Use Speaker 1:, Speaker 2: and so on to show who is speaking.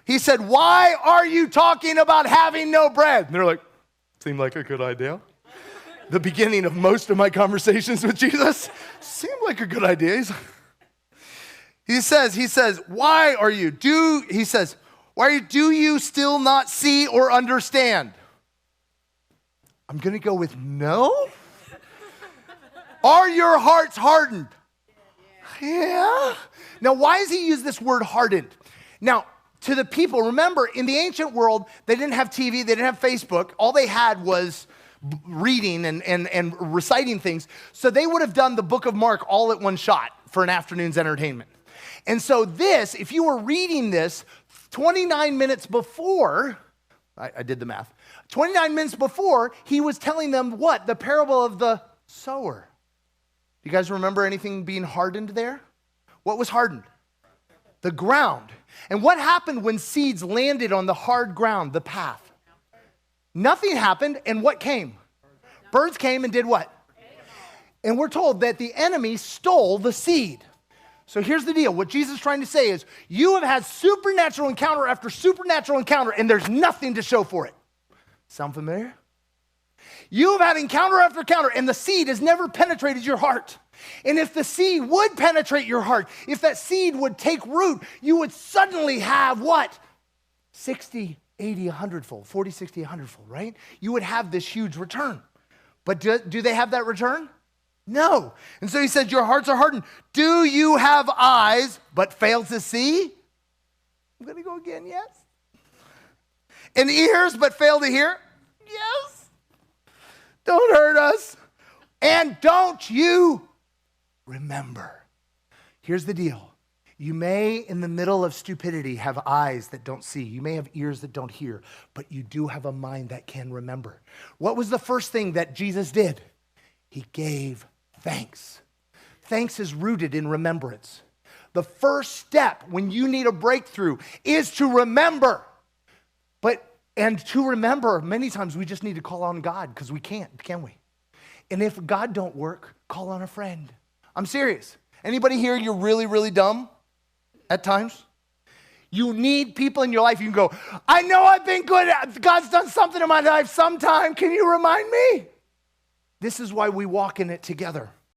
Speaker 1: He said, why are you talking about having no bread? And they're like, seemed like a good idea. The beginning of most of my conversations with Jesus seemed like a good idea. He says, why are you? Do you still not see or understand? I'm going to go with no. Are your hearts hardened? Yeah. Now, why does he use this word hardened? Now, to the people, remember, in the ancient world, they didn't have TV, they didn't have Facebook. All they had was reading and reciting things. So they would have done the book of Mark all at one shot for an afternoon's entertainment. And so this, if you were reading this 29 minutes before, I did the math, 29 minutes before, he was telling them what? The parable of the sower. You guys remember anything being hardened there? What was hardened? The ground. And what happened when seeds landed on the hard ground, the path? Nothing happened, and what came? Birds came and did what? And we're told that the enemy stole the seed. So here's the deal. What Jesus is trying to say is, you have had supernatural encounter after supernatural encounter, and there's nothing to show for it. Sound familiar? You have had encounter after encounter, and the seed has never penetrated your heart. And if the seed would penetrate your heart, if that seed would take root, you would suddenly have what? 60, 80, 100-fold, 40, 60, 100-fold, right? You would have this huge return. But do they have that return? No. And so he said, your hearts are hardened. Do you have eyes but fail to see? I'm going to go again, yes. And ears but fail to hear? Yes. Don't hurt us. And don't you remember? Here's the deal. You may, in the middle of stupidity, have eyes that don't see. You may have ears that don't hear, but you do have a mind that can remember. What was the first thing that Jesus did? He gave thanks. Thanks is rooted in remembrance. The first step when you need a breakthrough is to remember. And to remember, many times we just need to call on God because we can't, can we? And if God don't work, call on a friend. I'm serious. Anybody here, you're really, really dumb at times? You need people in your life. You can go, I know I've been good. God's done something in my life sometime. Can you remind me? This is why we walk in it together.